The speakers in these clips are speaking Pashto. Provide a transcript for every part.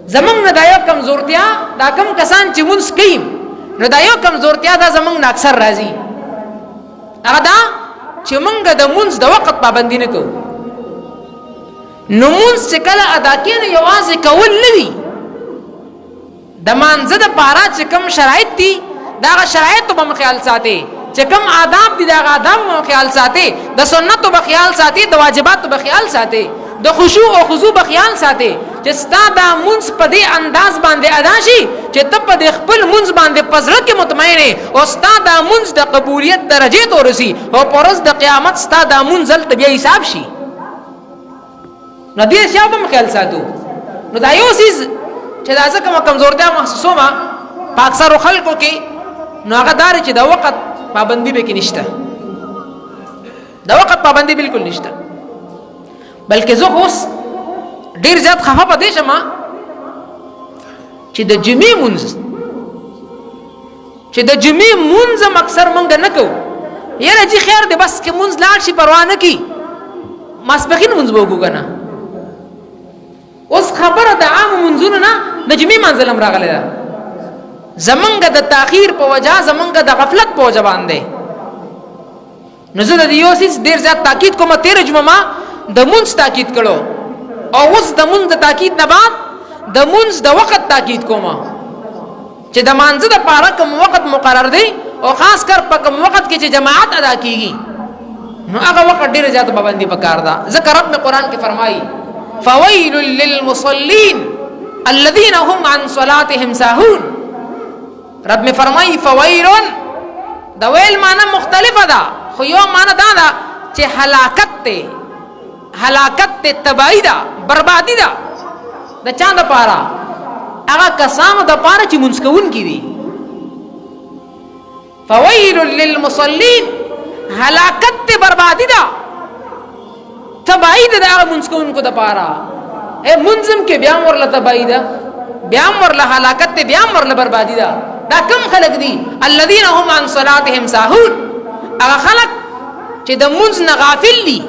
زمونږ نه دا یو کمزورتیا دا کم کسان چې مونږ کوي نو دا یو کمزورتیا دا زمونږ نه اکثر راځي هغه دا چې مونږ د مونږ د وخت پابندي نه کوو نو مونږ چې کله ادا کینې یوازې کول نه وي د مانځه د پاره چې کوم شرایط دي دا شرایط به خیال ساتي چې کوم آداب دي دا آداب به خیال ساتي د سنت به خیال ساتي د واجبات به خیال ساتي د خشوع او خضوع به خیال ساتي چې ستا دا مونږ په دې انداز باندې ادا شي چې ته په خپل مونږ باندې پزړه کې مطمئن او ستا دا مونږ د قبولیت درجه ته ورسي او پرز د قیامت ستا دا مونږ ته بیا حساب شي نو دې شابه خیال ساتو نو دا یو سیز چې دا ځکه کمزورتیا محسوسه ما په اکثر خلکو کې نو هغه دار چې د وخت پابندي به کې نشته د وخت پابندي بالکل نشته بلکې زه اوس ډیر زیات خفه پدې شم چې د جمعې مونږ اکثر مونږ نه کوو یاره چې خیر دی بس کې مونږ لاړ شي پروا نه کی ماسپخین مونږ وګو کنه اوس خبره د عام منځونو نه د جمعې منځلم راغلی ده زمونږ د تاخير په وجه زمونږ د غفلت په وجه باندې نو زه د یو څه ډیر زیات تاکید کوم 13 جمعه د مونږ تاکید کړو او اوس د مونږ د تاکید نه بعد د مونږ د وخت تاکید کوم چې د مانځه د پاره کوم وخت مقرر دی او خاص کر په کوم وخت کې چې جماعت ادا کیږي نو هغه وخت ډیر زیات پابندي پکار ده ذکر رب قرآن کې فرمایي فويل للمصلين الذين هم عن صلاتهم ساهون رب میں فرمائی فويل دا ویل معنی مختلفه ده خو یو معنی دا ده چې هلاکت ته تباہی ده بربادی ده د چا د پاره هغه کسانو د پاره چې مونږ کوون کی دي فويل للمصلين هلاکت ته بربادی ده تباہی ده هغه مونږ کوونکو د پاره منظم کې بیا ورله تباہی ده بیا ورله هلاکت ته بیا ورله بربادی ده دا کم خلق دي الذين هم عن صلاتهم ساهون هغه خلق چې د مونږ نه غافل دي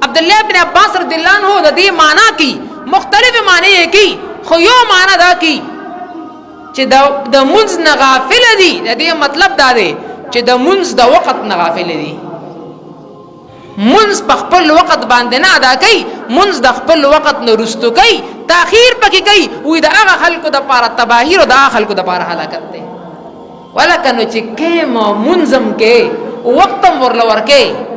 عبد الله بن عباس رضی الله عنه د دې معنا کی مختلف معنی کی خو یو معنا دا کی چې د مونږ نه غافل دي د دې مطلب دا دی چې د مونږ د وخت نه غافل دي مونږ په خپل وخت باندې نه ادا کوي مونږ د خپل وخت نه رستو کوي تاخير پکې کوي وې د هغه خلکو د پاره تباہی او د هغه خلکو د پاره هلاکت ده ولکنه چې کېما منظم کې وختم ورل ورکې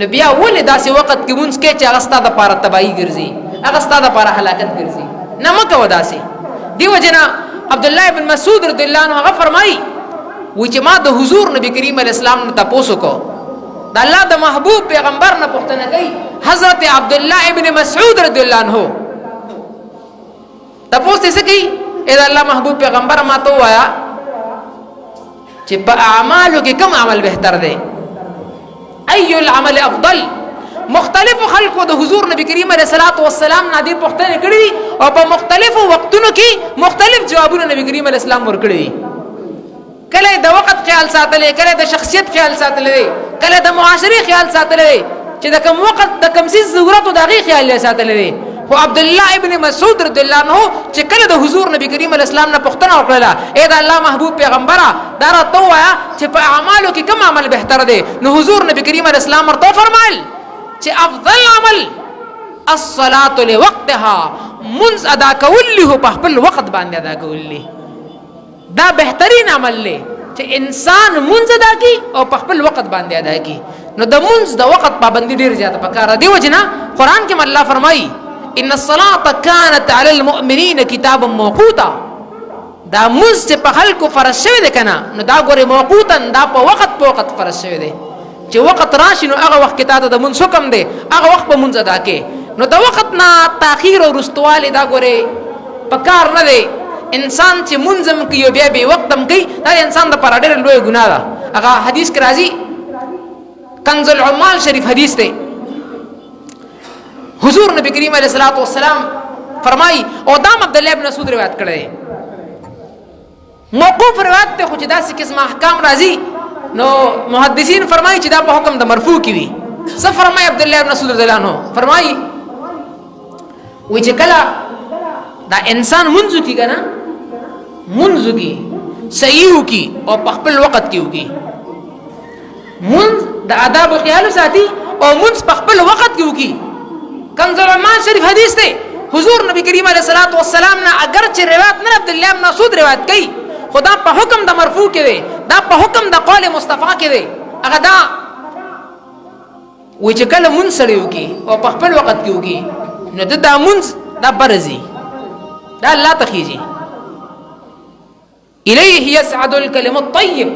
نبي اول داسې وخت کې مونږ کې چې هغه ستاسو د پاره تباہی ګرځي هغه ستاسو د پاره هلاکت ګرځي نه مکه وداسي دیو جنا عبد الله بن مسعود رضی الله عنه هغه فرمایي و چې ما د حضور نبی کریم علیه السلام نه تاسو کو د الله د محبوب پیغمبر نه پوښتنه کوي حضرت عبد الله ابن مسعود رضی الله عنه تاسو څه کوي اې د الله محبوب پیغمبر ما ته وایا چې په اعمالو کې کوم عمل بهتر دی اي العمل افضل مختلف خلقو د حضور نبی کریم علیه الصلاۃ والسلام نه دي پوښتنه کړې او په مختلفو وختونو کې مختلف جوابونه نبی کریم علیه السلام ورکړي کله د وخت خیال ساتلې کله د شخصیت خیال ساتلې کله د معاشري خیال ساتلې چې د کوم وخت د کوم څه ضرورت او دغه خیال ساتلې خو عبد الله ابن مسعود رضی الله عنه چې کله د حضور نبی کریم علیه السلام نه پوښتنه وکړه اے د الله محبوب پیغمبره دا راته وایا چې په اعمالو کې کوم عمل بهتر دی نو حضور نبی کریم علیه السلام ورته فرمایل چې افضل عمل الصلاه لوقتها منذ ادا کول له په خپل وخت باندې ادا کول دا بهترین عمل له چې انسان منځ ادا کی او په خپل وخت باندې ادا کی نو د منځ د وخت پابندي ډیر زیاته پکاره دی وجنه قران کې الله فرمایي ان الصلاه كانت على المؤمنين كتابا موقوتا دا منځ چې په خلکو فرض شوی دی کنه نو دا ګوره موقوتن دا په وخت فرض شوی دی چې وخت راشي نو هغه وخت کې تا د منځ حکم دی هغه وخت په منځ ادا کې نو د وخت نه تاخير او رستواله دا ګوره پکار نه دی انسان چې منظم کوي بیا به وختم کوي دا انسان د پر ډېر لوی ګناه ده هغه حدیث کې راځي کنز العمال شریف حدیث دی حضور نبی کریم علیه الصلاۃ والسلام فرمای او دام عبد الله ابن مسعود روایت کړی موقوف روایت ته خو چې داسې قسم احکام راځي نو محدثین فرمایي چې دا په حکم د مرفوع کې وي څه فرمای عبد الله ابن مسعود رضی الله عنه فرمایي و چې کله دا انسان منځو کی کنه منځو کی صحیح کی او په خپل وخت کې وکي منځ د آداب خیال ساتي او منځ په خپل وخت کې وکي کنز الایمان شریف حدیث ته حضور نبی کریم علیه الصلاۃ والسلام نے اگر چې روایت نه عبد الله بن مسعود روایت کړي خدا په حکم د مرفوع کې دی دا په حکم د قول مصطفی کې دی هغه دا وی چې کله مونږ سره وکي او په خپل وخت کې وکي نو دا مونږ دا برزي دا الله تخیجي الیه یسعد الکلم الطیب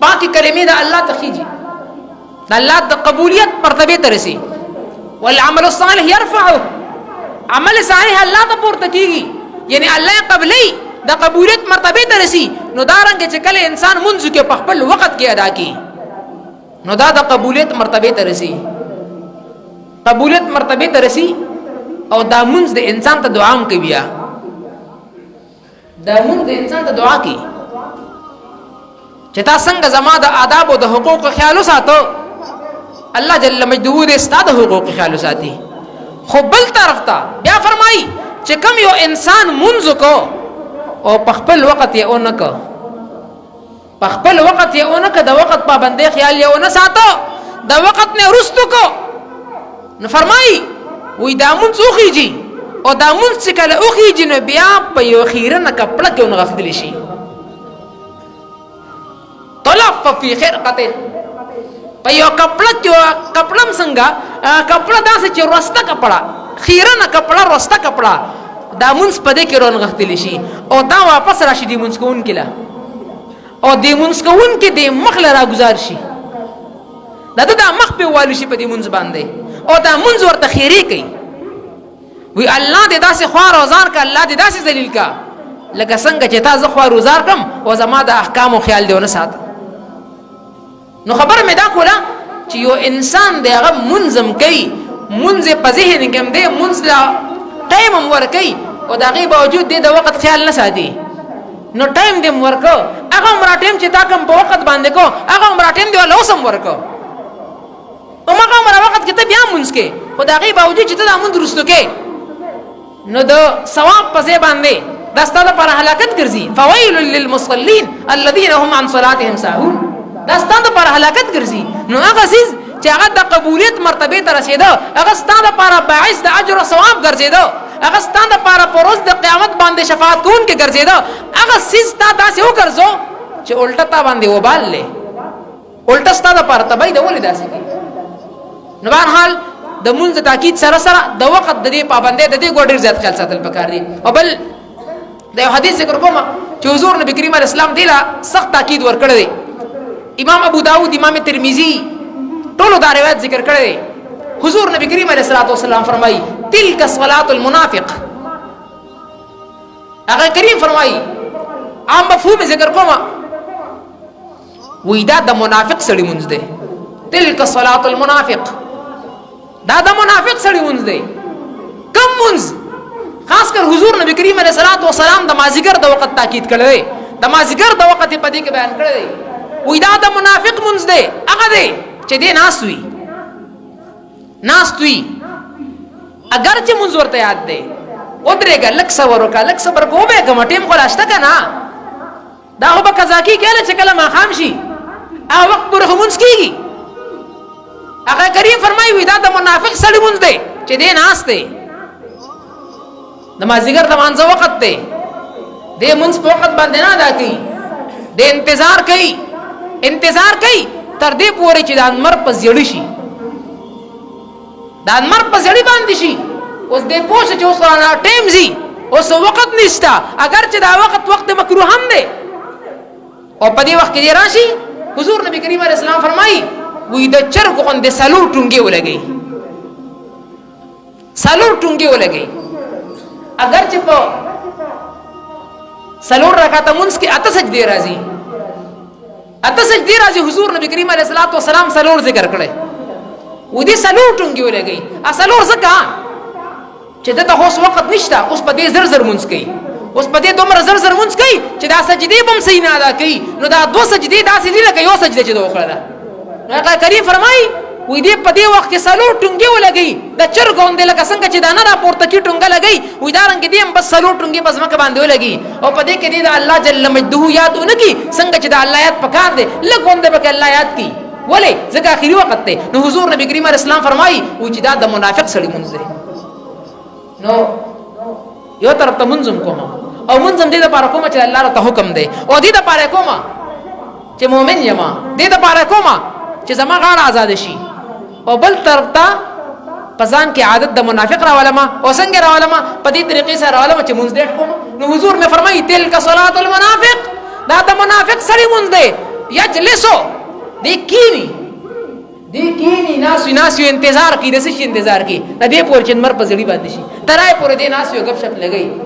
باقی کلمې دا الله تخیجي دا الله د قبولیت مرتبه ته رسي والعمل الصالح يرفعه عمل صالح الله ته پورته کیږي یعنی الله قبلي د قبولیت مرتبه ته رسي نو دا رنګ چې کله انسان منځ کې په خپل وخت کې ادا کړي نو دا د قبولیت مرتبه ته رسي قبولیت مرتبه ته رسي او دا منځ د انسان ته دعا هم کوي دا منځ د انسان ته دعا کوي چې تا څنګه زما د آداب او د حقوق خیال ساتو الله جل مجدوه دې ستاسو حقوق خیال ساتي خو بل طرف ته بیا فرمایي چې کوم یو انسان منځ کو او په خپل وخت یې اونکه په خپل وخت یې اونکه د وخت پابندۍ خیال یې ونه ساتو د وخت نه رستو کو نو فرمایي وې دا منځ اوخیږي او دا منځ چې کله اوخیږي نو بیا په یو خیرنه کپړه کې ونغفل شي طلب فی خرقته په یو کپړه کې کپړم څنګه کپړه داسې چې رسته کپړه خیرنه کپړه رسته کپړه دا مونږ په دې کې رون غختلی شي او دا واپس راشي دی مونږ کوون کله او دی مونږ کوون کې د مخ لرا گزار شي دا مخ په والو شي په دې مونږ باندې او دا مونږ ورته خیری کوي وی الله دې داسې خوا روزار کا الله دې داسې ذلیل کا لکه څنګه چې تاسو خوا روزار کم او زما د احکام خیال دیونه سات نو خبر مې دا کوله چې یو انسان دی هغه منظم کوي منځ په ذهن کې هم دی منځ لا ټایم هم ورکوي او د هغې باوجود دی د وخت خیال نه ساتي نو ټایم دې هم ورکو هغه عمره ټایم چې تا کوم په وخت باندې کو هغه عمره ټایم دی ولا اوس هم ورکو هماغه عمره وخت کې ته بیا منځ کې خو د هغې باوجود چې ته دا منځ رستو کې نو د ثواب په ځای باندې دا ستا دپاره هلاکت ګرځي فویل للمصلین الذین هم عن صلاتهم ساهون دا ستا دپاره هلاکت ګرځي نو هغه څیز چې هغه د قبولیت مرتبه ته رسېده هغه ستا دپاره باعث د اجر او ثواب ګرځېده هغه ستا دپاره په ورځ د قیامت باندې شفاعت کوونکی ګرځېده هغه څیز تا داسې وګرځو چې الټه تا باندې وبال لې الټه ستا دپاره تبعی د ولې داسې کوي نو بهرحال د مونځ د تاکید سره سره د وخت د دې پابندۍ د دې ګوډ ډېر زیات خیال ساتل پکار دي او بل د یو حدیث ذکر کوم چې حضور نبی کریم علیه السلام دی لا سخت تاکید ورکړی دی امام ابو داود امام ترمذی ټولو دا روایت ذکر کړی دی حضور نبی کریم علیه السلام فرمایي تلک صلاة المنافق هغه کریم فرمایي عام مفهوم ذکر کوم وی دا د منافق سړي مونږ دی تلک صلاة المنافق دا د منافق سړي مونږ دی کم مونږ خاص کر حضور نبی کریم علیه السلام د مازیګر د وخت تاکید کړی د مازیګر د وخت په دې کې بیان کړی وی دا د منافق مونږ دی هغه دی چې دې ناست وي اگر چې مونږ ورته یاد دی ودرېږه لږ صبر وکړه لږ صبر کو وبېږه ټیم خو راشته که نه دا خو به قضا کېږي کله چې کله ماښام شي هغه وخت پورې خو مونځ کېږي هغه کریم فرمایي وي دا د منافق سړي مونځ دی چې دې ناست دی د مازدیګر د مانځه وخت دی دې مونځ په وخت باندې نه ادا کوي دې انتظار کوي تر دې پورې چې د انمر په زیړی شي د انمر په زیړی باندې شي اوس دې پوه چې اوس رانه ټایم ځي اوس وخت نشته اگر چې دا وخت مکروه هم دی او په دې وخت کې راشي حضور نبی کریم علیه السلام فرمایي وی د چرګ غوندې څلور ټونګې ولګوي اگر چې په څلور رکعته مونځ کې اته سجدې راځي حضور نبی کریم علیه السلام څلور ذکر کړی و دې څلور ټونګې ولګوي څلور ځکه چې دته اوس وخت نشته اوس په دې زر مونځ کوي اوس په دې دومره زر مونځ کوي چې دا سجدې به هم صحیح نه ادا کوي نو دا دوه سجدې داسې دي لکه یو سجده چې ده وکړله هغه کریم فرمایي وې دې په دې وخت کې سلو ټونګي ولګي د چرګوندې لکه څنګه چې دانه را پورته کی ټونګه لګي وې دا رنګ دې هم بس سلو ټونګي بس مکه باندې ولګي او په دې کې دې د الله جل مجده یادونه کی څنګه چې د الله یاد پکار دې لګوندې به الله یاد کی ولې ځکه اخري وخت ته نو حضور نبی کریم اسلام فرمایي و چې دا د منافق سړي منځ نو یو طرف ته منظم کوم او منظم دې د پاره کوم چې الله ته حکم دی او دې د پاره کوم چې مؤمن یما دې د پاره کوم چې زما غاړه آزاد شي او بل طرف ته پزان کې عادت د منافق راولما او څنګه راولما په دې طریقې سره راولما چې منځ دې کوم نو حضور نے فرمایي تلک صلات المنافق دا د منافق سړي منځ دی یجلسو دې کینی ناسو انتظار کی د څه انتظار کی د دې پور چې مر په ځړی باندې شي ترای پور دې ناسو غب شپ لګي